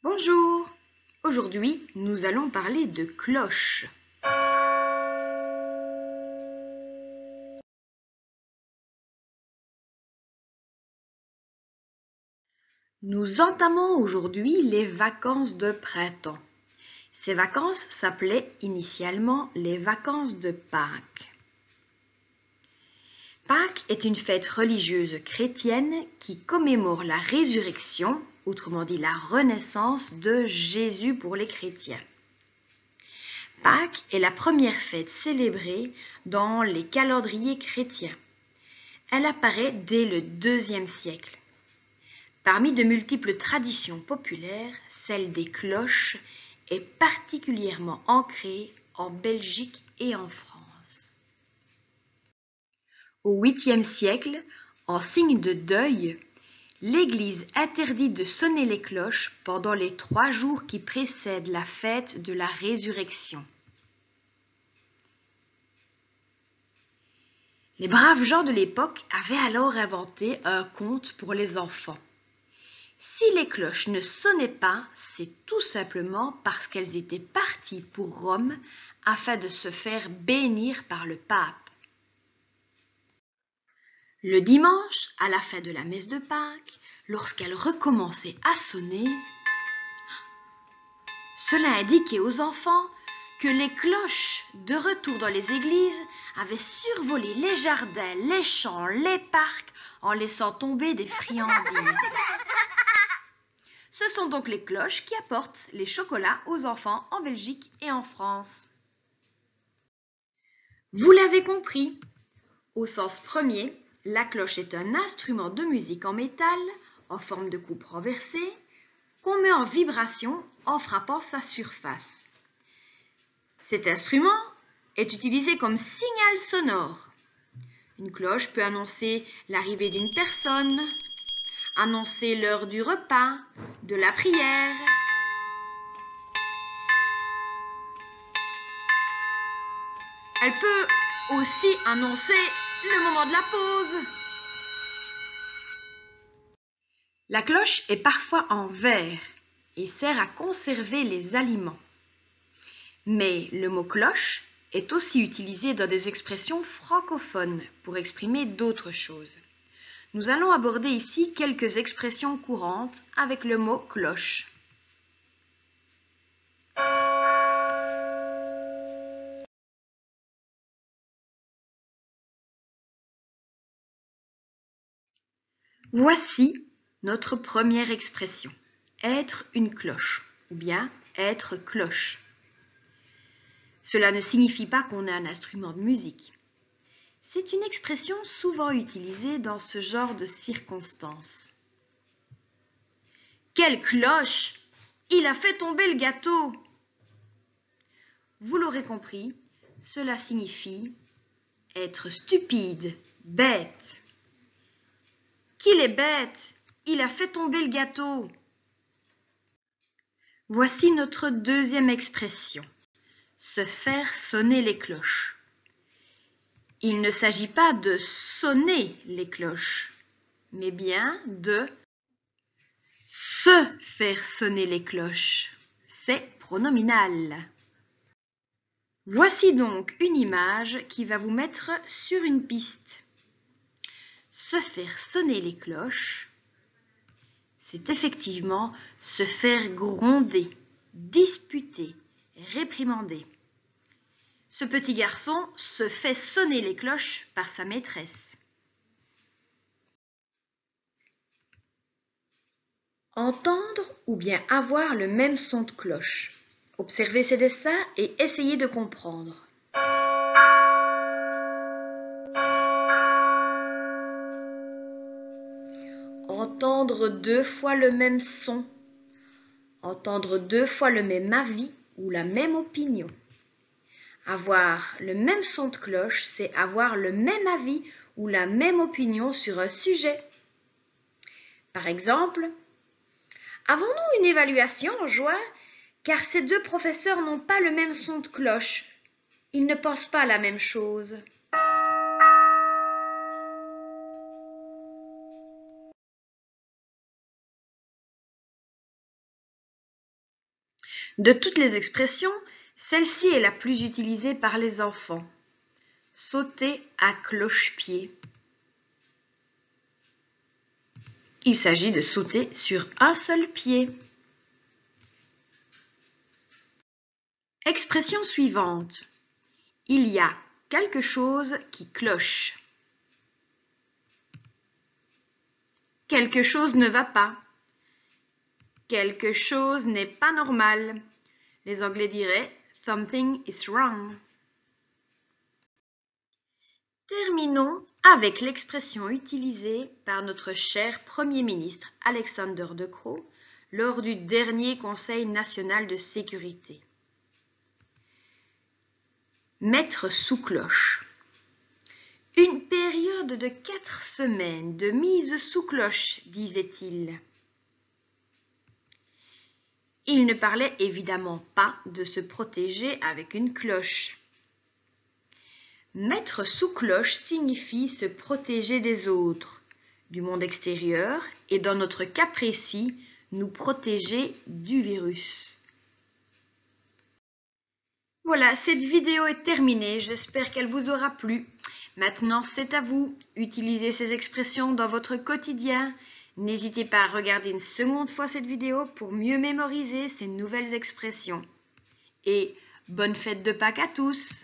Bonjour, aujourd'hui nous allons parler de cloches. Nous entamons aujourd'hui les vacances de printemps. Ces vacances s'appelaient initialement les vacances de Pâques. Pâques est une fête religieuse chrétienne qui commémore la résurrection, autrement dit la renaissance de Jésus pour les chrétiens. Pâques est la première fête célébrée dans les calendriers chrétiens. Elle apparaît dès le IIe siècle. Parmi de multiples traditions populaires, celle des cloches est particulièrement ancrée en Belgique et en France. Au 8e siècle, en signe de deuil, l'Église interdit de sonner les cloches pendant les 3 jours qui précèdent la fête de la résurrection. Les braves gens de l'époque avaient alors inventé un conte pour les enfants. Si les cloches ne sonnaient pas, c'est tout simplement parce qu'elles étaient parties pour Rome afin de se faire bénir par le pape. Le dimanche, à la fin de la messe de Pâques, lorsqu'elles recommençaient à sonner, cela indiquait aux enfants que les cloches, de retour dans les églises, avaient survolé les jardins, les champs, les parcs, en laissant tomber des friandises. Ce sont donc les cloches qui apportent les chocolats aux enfants en Belgique et en France. Vous l'avez compris, au sens premier, la cloche est un instrument de musique en métal, en forme de coupe renversée, qu'on met en vibration en frappant sa surface. Cet instrument est utilisé comme signal sonore. Une cloche peut annoncer l'arrivée d'une personne, annoncer l'heure du repas, de la prière. Elle peut aussi annoncer le moment de la pause. La cloche est parfois en verre et sert à conserver les aliments. Mais le mot cloche est aussi utilisé dans des expressions francophones pour exprimer d'autres choses. Nous allons aborder ici quelques expressions courantes avec le mot cloche. Voici notre première expression, être une cloche ou bien être cloche. Cela ne signifie pas qu'on est un instrument de musique. C'est une expression souvent utilisée dans ce genre de circonstances. Quelle cloche! Il a fait tomber le gâteau! Vous l'aurez compris, cela signifie être stupide, bête. Qu'il est bête! Il a fait tomber le gâteau! Voici notre deuxième expression, se faire sonner les cloches. Il ne s'agit pas de sonner les cloches, mais bien de se faire sonner les cloches. C'est pronominal. Voici donc une image qui va vous mettre sur une piste. Se faire sonner les cloches, c'est effectivement se faire gronder, disputer, réprimander. Ce petit garçon se fait sonner les cloches par sa maîtresse. Entendre ou bien avoir le même son de cloche. Observez ces dessins et essayez de comprendre. Entendre 2 fois le même son. Entendre 2 fois le même avis ou la même opinion. Avoir le même son de cloche, c'est avoir le même avis ou la même opinion sur un sujet. Par exemple, avons-nous une évaluation en juin car ces 2 professeurs n'ont pas le même son de cloche. Ils ne pensent pas la même chose. De toutes les expressions, celle-ci est la plus utilisée par les enfants. Sauter à cloche-pied. Il s'agit de sauter sur un seul pied. Expression suivante. Il y a quelque chose qui cloche. Quelque chose ne va pas. Quelque chose n'est pas normal. Les Anglais diraient « something is wrong ». Terminons avec l'expression utilisée par notre cher Premier ministre Alexander De Croo lors du dernier Conseil national de sécurité. Mettre sous cloche. Une période de 4 semaines de mise sous cloche, disait-il. Il ne parlait évidemment pas de se protéger avec une cloche. Mettre sous cloche signifie se protéger des autres, du monde extérieur et dans notre cas précis, nous protéger du virus. Voilà, cette vidéo est terminée, j'espère qu'elle vous aura plu. Maintenant, c'est à vous, utilisez ces expressions dans votre quotidien. N'hésitez pas à regarder une seconde fois cette vidéo pour mieux mémoriser ces nouvelles expressions. Et bonne fête de Pâques à tous!